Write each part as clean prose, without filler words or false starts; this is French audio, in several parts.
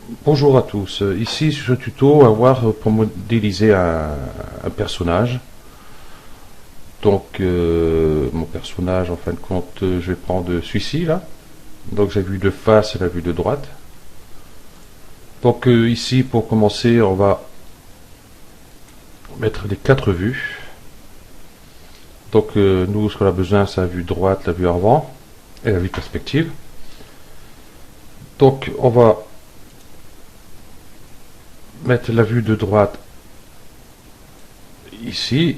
Bonjour à tous. Ici, sur ce tuto, on va voir pour modéliser un personnage. Donc, mon personnage, en fin de compte, je vais prendre celui-ci, là. Donc, j'ai vue de face et la vue de droite. Donc, ici, pour commencer, on va mettre les 4 vues. Donc, nous, ce qu'on a besoin, c'est la vue droite, la vue avant et la vue perspective. Donc, on va mettre la vue de droite ici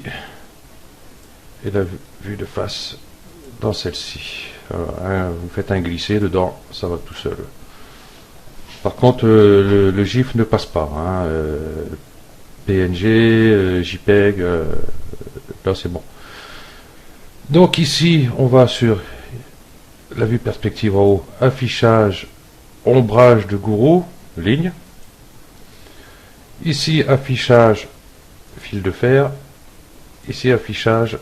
et la vue de face dans celle-ci. Vous faites un glissé dedans, ça va tout seul. Par contre, le GIF ne passe pas. PNG, JPEG, là c'est bon. Donc ici, on va sur la vue perspective en haut, affichage, ombrage de gourou, ligne. Ici, affichage, fil de fer. Ici, affichage,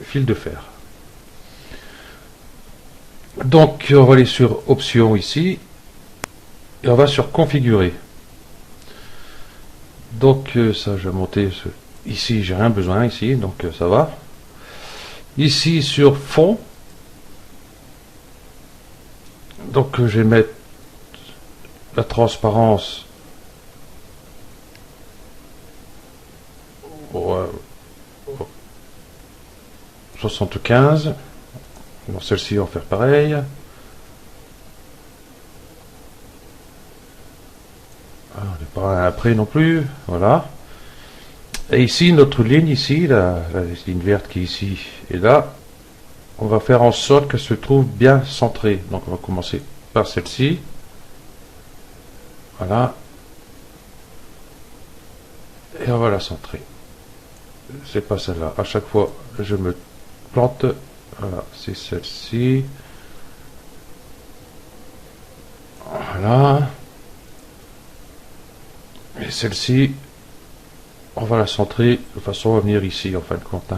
fil de fer. Donc, on va aller sur options ici. Et on va sur configurer. Donc, ça, je vais monter. Ici, j'ai rien besoin, ici, donc ça va. Ici, sur fond. Donc, je vais mettre la transparence. 75. Dans celle-ci, on va faire pareil. On n'est pas après non plus. Voilà. Et ici, notre ligne, ici, la ligne verte qui est ici et là, on va faire en sorte qu'elle se trouve bien centrée. Donc, on va commencer par celle-ci. Voilà. Et on va la centrer. C'est pas celle-là. À chaque fois, je me plante. Voilà, c'est celle-ci. Voilà. Et celle-ci, on va la centrer de façon à venir ici, en fin de compte.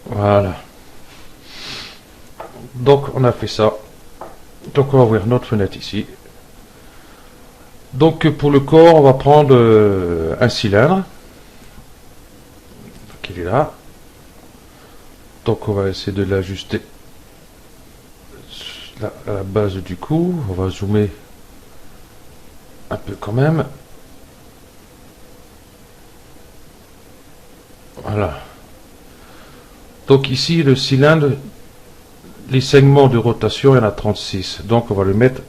Voilà. Donc, on a fait ça. Donc, on va ouvrir notre fenêtre ici. Donc, pour le corps, on va prendre un cylindre. Donc, il est là. Donc, on va essayer de l'ajuster à la base du cou. On va zoomer un peu quand même. Voilà. Donc ici, le cylindre, les segments de rotation, il y en a 36. Donc on va le mettre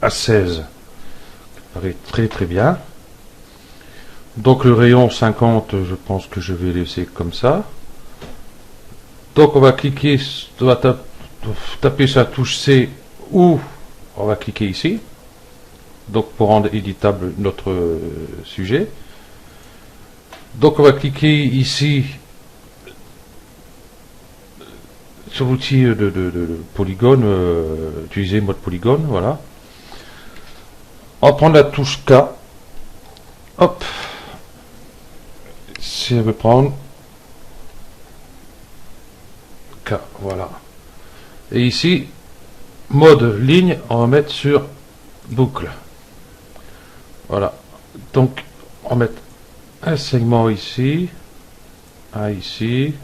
à 16. Ça paraît très très bien. Donc le rayon 50, je pense que je vais laisser comme ça. Donc on va cliquer, on va taper sur la touche C ou on va cliquer ici. Donc pour rendre éditable notre sujet. Donc on va cliquer ici sur l'outil de polygone, utiliser mode polygone, voilà. On va prendre la touche K. Hop. Si on veut prendre K, voilà. Et ici, mode ligne, on va mettre sur boucle. Voilà. Donc, on va mettre un segment ici, un ici,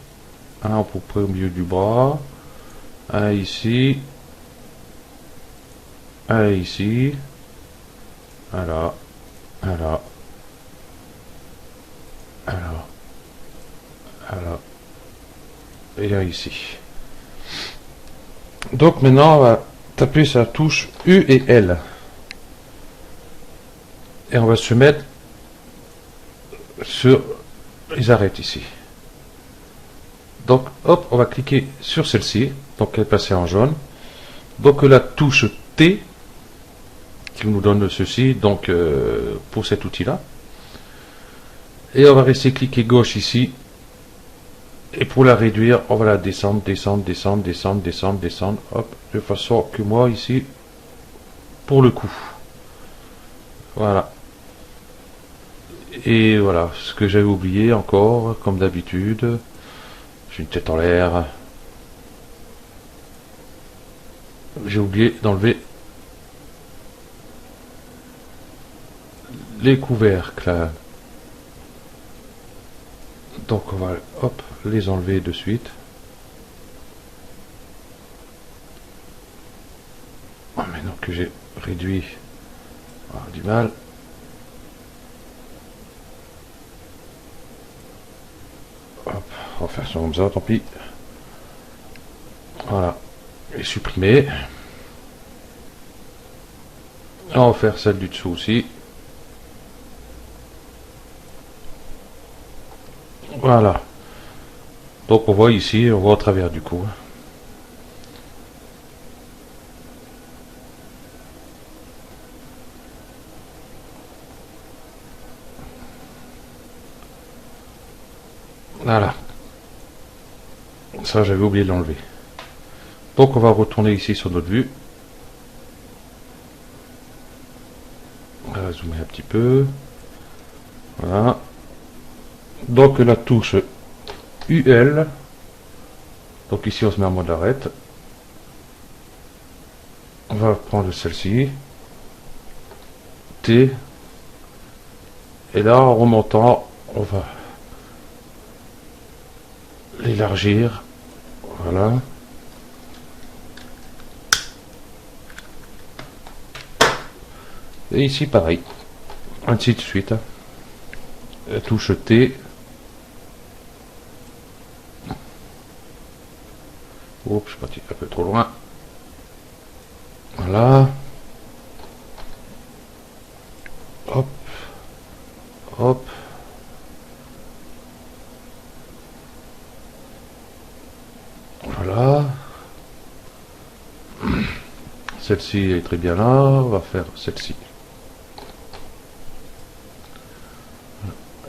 un à peu près au milieu du bras, un ici, un ici, voilà, voilà, voilà, voilà, et un ici. Donc maintenant, on va taper sur la touche U et L. Et on va se mettre sur les arêtes ici. Donc, hop, on va cliquer sur celle-ci. Donc, elle est passée en jaune. Donc, la touche T, qui nous donne ceci, donc, pour cet outil-là. Et on va rester cliquer gauche ici. Et pour la réduire, on va la descendre, descendre, descendre, descendre, descendre, descendre. Hop, de façon que moi, ici, pour le coup. Voilà. Et voilà, ce que j'avais oublié encore, comme d'habitude. J'ai une tête en l'air. j'ai oublié d'enlever les couvercles. Donc on va hop les enlever de suite. Maintenant que j'ai réduit, on a du mal. Hop, on va faire ça comme ça, tant pis. Voilà, et supprimer. On va faire celle du dessous aussi. Voilà. Donc on voit ici, on voit au travers du coup. Voilà. Ça, j'avais oublié de l'enlever. Donc on va retourner ici sur notre vue. On va zoomer un petit peu. Voilà. Donc la touche UL. Donc ici on se met en mode arrête. On va prendre celle-ci. T. Et là en remontant, on va l'élargir. Voilà. Et ici pareil. Ainsi de suite. La touche T. Oups, je suis parti un peu trop loin. Voilà. Hop. Hop. Voilà. Celle-ci est très bien là. On va faire celle-ci.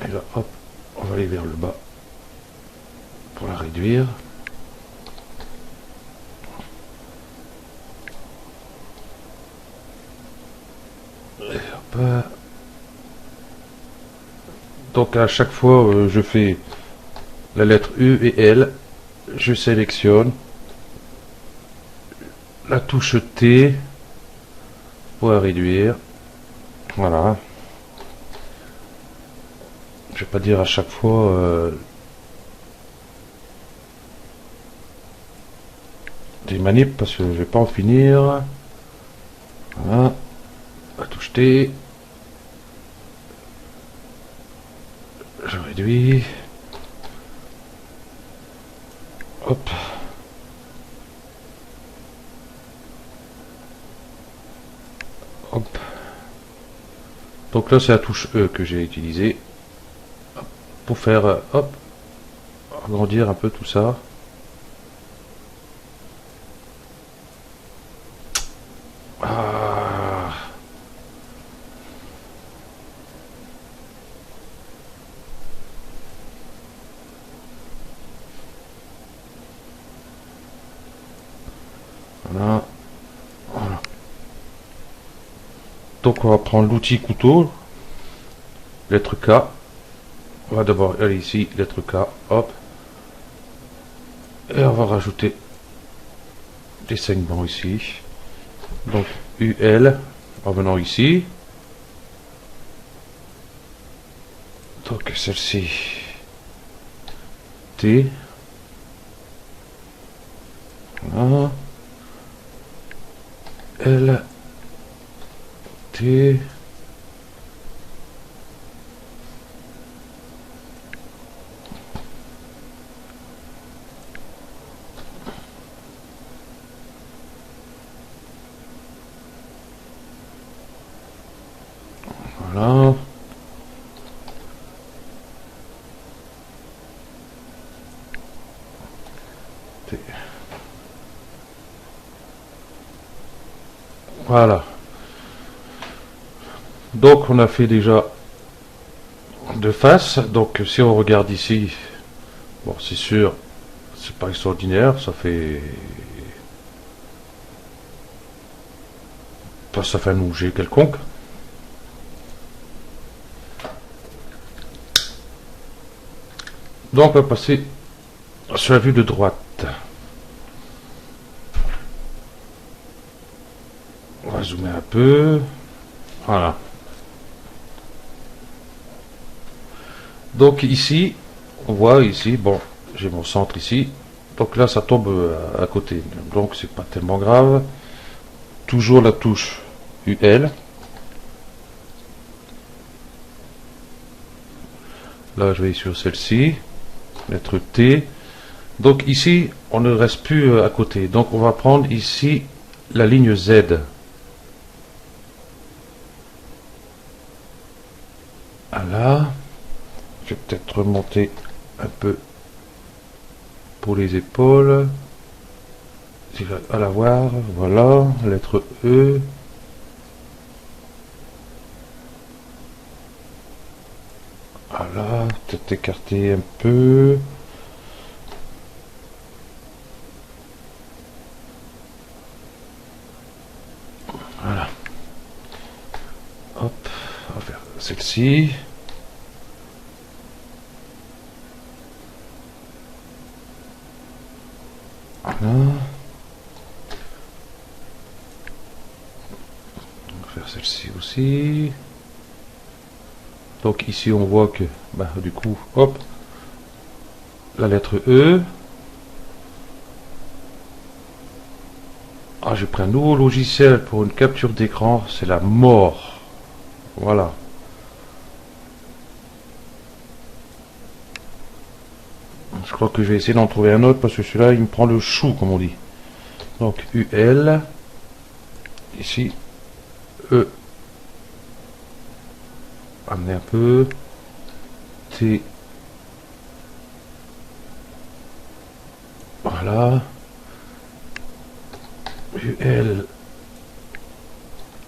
Et là, hop, on va aller vers le bas pour la réduire. Et hop. Donc à chaque fois, je fais la lettre U et L. Je sélectionne la touche T pour la réduire. Voilà. Je vais pas dire à chaque fois des manips parce que je vais pas en finir. Voilà. La touche T. Je réduis. Hop. Hop. Donc là c'est la touche E que j'ai utilisée pour faire hop, agrandir un peu tout ça. Ah. Voilà. Voilà. Donc on va prendre l'outil couteau, lettre K. On va d'abord aller ici, lettre K, hop. Et on va rajouter des segments ici. Donc UL, en venant ici. Donc celle-ci, T. Voilà. L, T. Voilà. T. Voilà. Donc on a fait déjà de face. Donc si on regarde ici, bon c'est sûr, c'est pas extraordinaire, ça fait un objet quelconque. Donc on va passer sur la vue de droite. On va zoomer un peu. Voilà. Donc ici, on voit ici, bon, j'ai mon centre ici. Donc là, ça tombe à côté. Donc c'est pas tellement grave. Toujours la touche UL. Là, je vais sur celle-ci. Lettre T. Donc ici, on ne reste plus à côté. Donc on va prendre ici la ligne Z. Voilà. Je vais peut-être remonter un peu pour les épaules. Si j'arrive à la voir, voilà, lettre E. Voilà, peut-être écarter un peu. Voilà. Hop, on va faire celle-ci. Voilà. On va faire celle-ci aussi. Donc ici on voit que, bah, du coup, hop, la lettre E. Ah, j'ai pris un nouveau logiciel pour une capture d'écran, c'est la mort. Voilà. Je crois que je vais essayer d'en trouver un autre parce que celui-là il me prend le chou comme on dit. Donc UL. Ici. E. Amener un peu. T. Voilà. UL.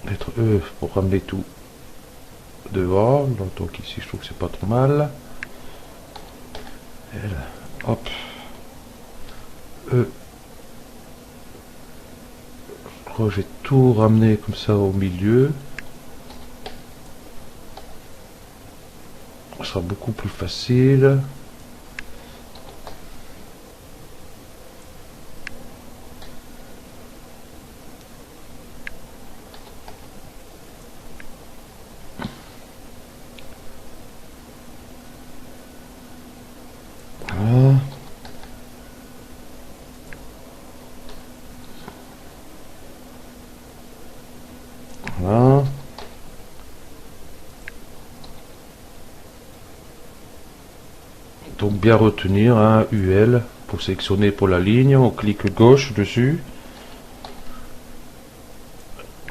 Lettre E pour ramener tout devant. Donc ici je trouve que c'est pas trop mal. L. Hop. E. Je crois que j'ai tout ramené comme ça au milieu. Ce sera beaucoup plus facile. Voilà. Voilà. Donc bien retenir un UL pour sélectionner pour la ligne, on clique gauche dessus.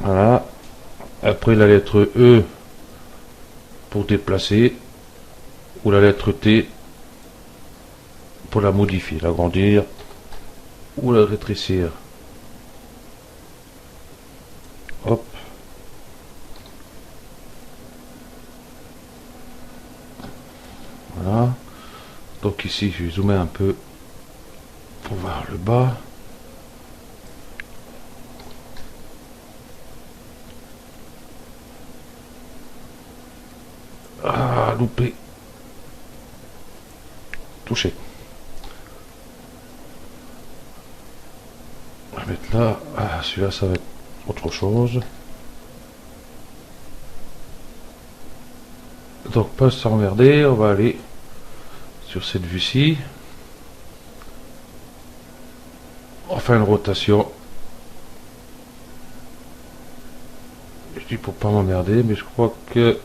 Voilà. Après la lettre E pour déplacer ou la lettre T pour la modifier, l'agrandir ou la rétrécir. Hop. Voilà. Donc ici, je vais zoomer un peu pour voir le bas. Ah, loupé. Touché. On va mettre là. Ah, celui-là, ça va être autre chose. Donc, pas s'emmerder, on va aller sur cette vue-ci. On fait une rotation. Je dis pour pas m'emmerder, mais je crois que...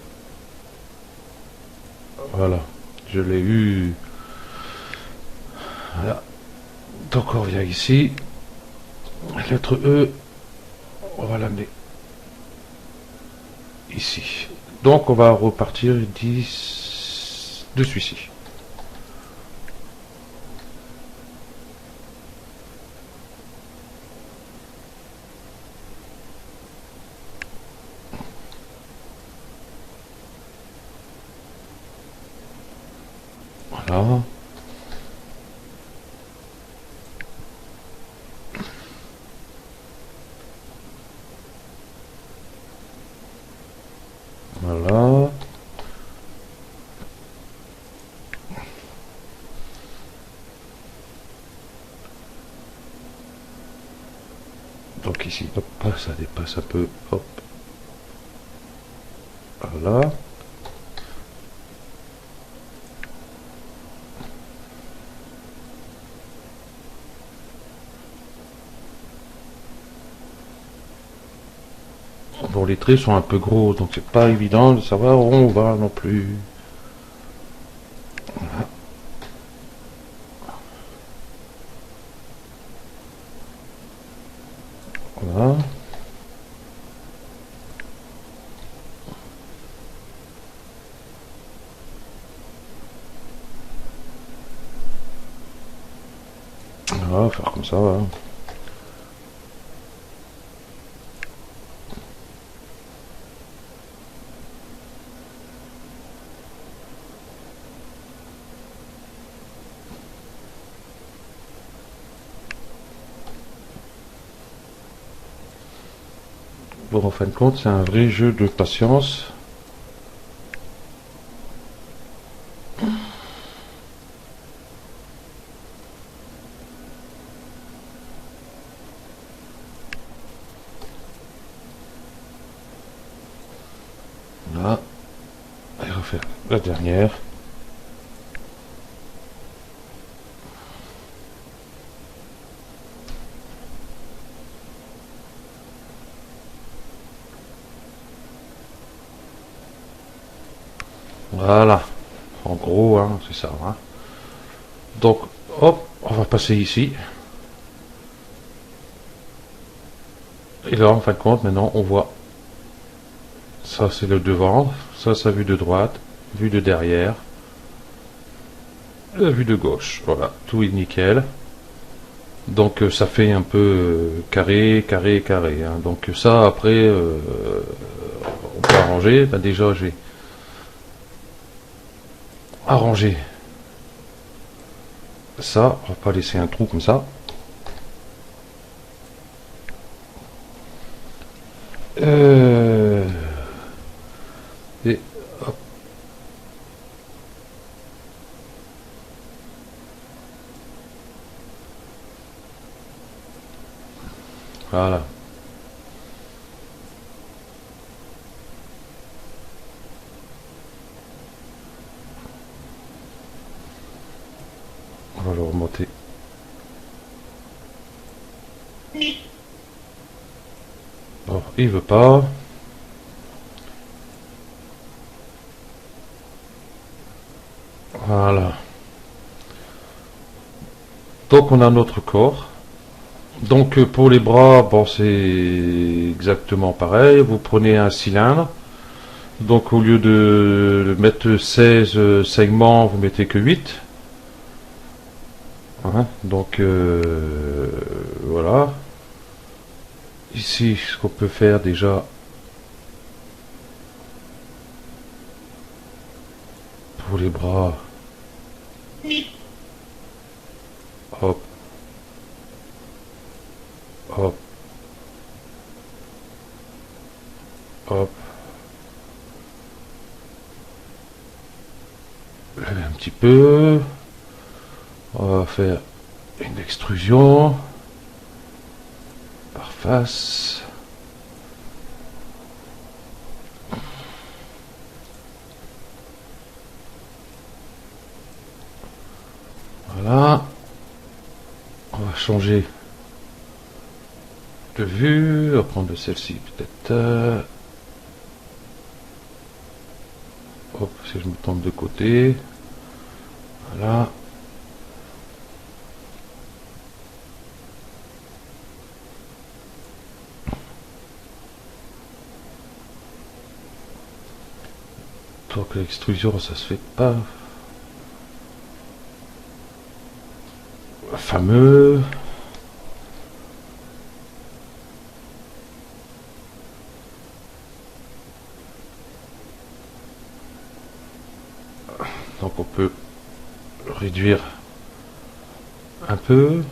Voilà, je l'ai eu. Voilà. Donc on revient ici. Lettre E, on va l'amener ici. Donc on va repartir de celui-ci. Voilà. Voilà. Donc ici, hop, ça dépasse un peu, hop, voilà. Bon, les traits sont un peu gros, donc c'est pas évident de savoir où on va non plus. Voilà. Voilà, faire comme ça, voilà. Bon, en fin de compte, c'est un vrai jeu de patience. Là, et refaire la dernière. Voilà. En gros, hein, c'est ça. Hein. Donc, hop, on va passer ici. Et là, en fin de compte, maintenant, on voit. Ça, c'est le devant. Ça, vue de droite. Vue de derrière. La vue de gauche. Voilà, tout est nickel. Donc, ça fait un peu carré, carré, carré. Hein. Donc, ça, après, on peut arranger. Ben, déjà, j'ai arrangé ça. On va pas laisser un trou comme ça. Et hop. Voilà. On va le remonter. Bon, il veut pas. Voilà. Donc on a notre corps. Donc pour les bras, bon c'est exactement pareil. Vous prenez un cylindre. Donc au lieu de mettre 16 segments, vous mettez que 8. Hein, donc voilà. Ici, ce qu'on peut faire déjà pour les bras. Hop. Hop. Hop. Un petit peu. On va faire une extrusion par face. Voilà. On va changer de vue. On va prendre celle-ci peut-être. Hop, si je me tombe de côté. Voilà. Donc l'extrusion, ça se fait pas. Fameux. Donc on peut réduire un peu.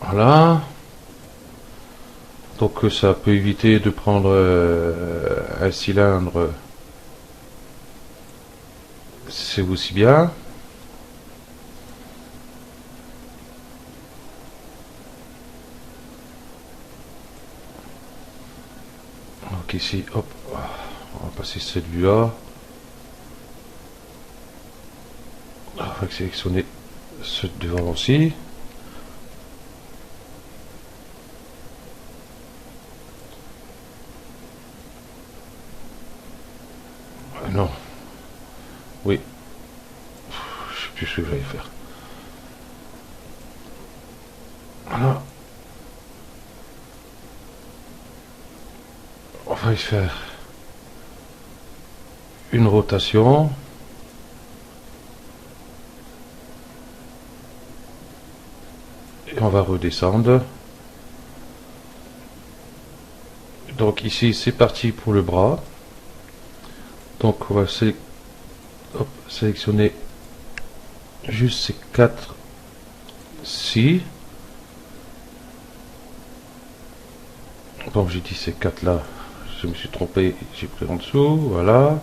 Voilà. Donc ça peut éviter de prendre un cylindre, c'est aussi bien. Donc ici, hop, on va passer celui-là. On va sélectionner ce devant aussi. Non. Oui. Je sais plus ce que j'allais faire. Voilà. On va y faire une rotation. Et on va redescendre. Donc ici c'est parti pour le bras. Donc on va sélectionner juste ces 4-ci. Bon, j'ai dit ces 4 là, je me suis trompé, j'ai pris en dessous, voilà.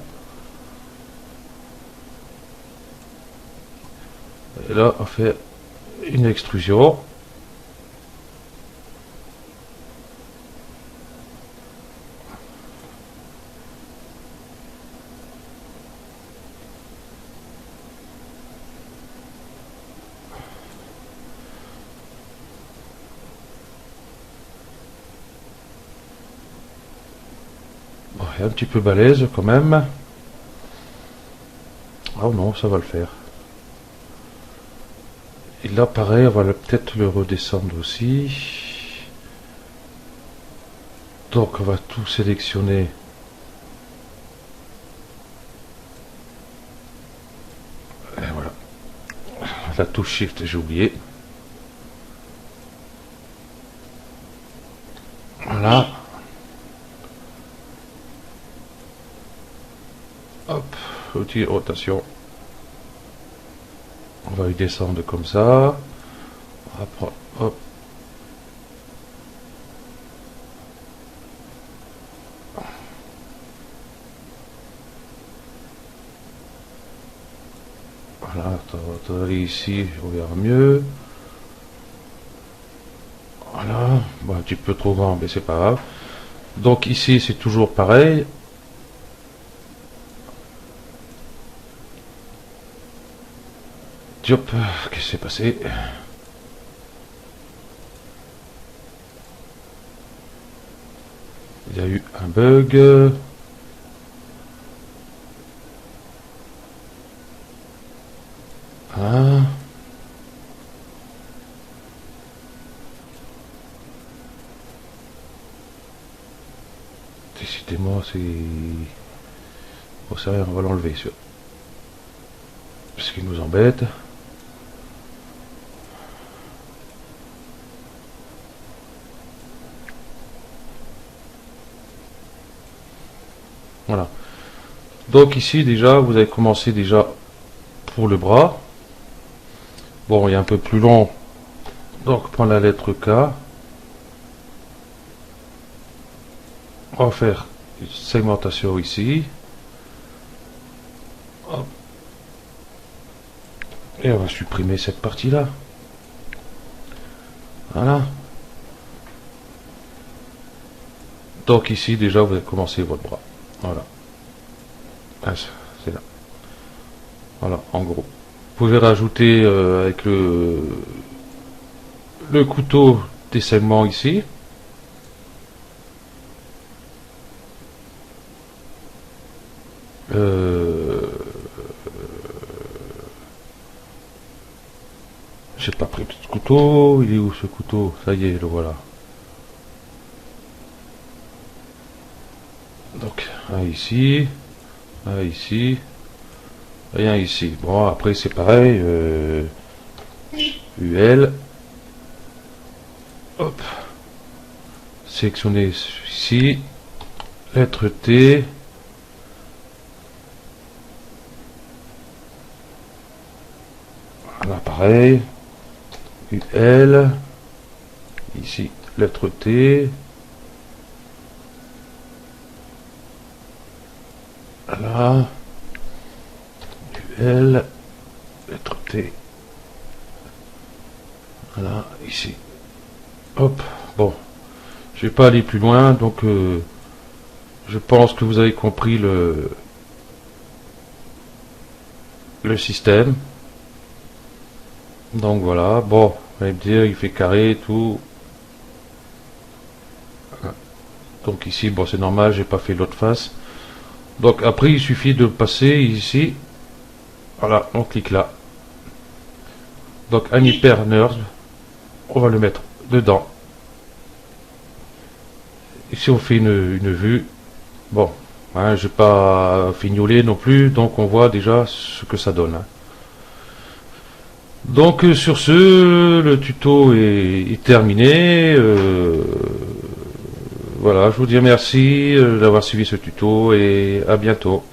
Et là on fait une extrusion. Bon, il est un petit peu balèze quand même. Oh non, ça va le faire. Et là pareil, on va peut-être le redescendre aussi. Donc on va tout sélectionner. Et voilà. La touche Shift, j'ai oublié. Voilà. Hop, outil de rotation. On va y descendre comme ça. Après, hop. Voilà, on va aller ici, on verra mieux. Voilà, bon, un petit peu trop grand, mais c'est pas grave. Donc ici, c'est toujours pareil. Hop, qu'est-ce qui s'est passé? Il y a eu un bug. Hein? Décidément, c'est... Bon, ça, on va l'enlever, sûr. Parce qu'il nous embête. Voilà. Donc ici, déjà, vous avez commencé déjà pour le bras. Bon, il est un peu plus long. Donc, prendre la lettre K. On va faire une segmentation ici. Hop. Et on va supprimer cette partie-là. Voilà. Donc ici, déjà, vous avez commencé votre bras. Voilà. Ah, c'est là. Voilà, en gros. Vous pouvez rajouter avec le couteau des segments ici. J'ai pas pris ce couteau. Il est où ce couteau? Ça y est, le voilà. Donc, un ici. Un ici. Rien ici. Bon, après c'est pareil. UL. Hop. Sélectionner ici. Lettre T. Là, pareil. UL. Ici, lettre T. Voilà. L, lettre T. Voilà, ici. Hop, bon. Je vais pas aller plus loin, donc je pense que vous avez compris le système. Donc voilà, bon, vous allez me dire, il fait carré et tout. Donc ici, bon, c'est normal, j'ai pas fait l'autre face. Donc après, il suffit de passer ici. Voilà, on clique là. Donc un hyper nerve, on va le mettre dedans. Ici, on fait une vue. Bon, hein, j'ai pas fignolé non plus, donc on voit déjà ce que ça donne. Hein. Donc sur ce, le tuto est terminé. Voilà, je vous dis merci d'avoir suivi ce tuto et à bientôt.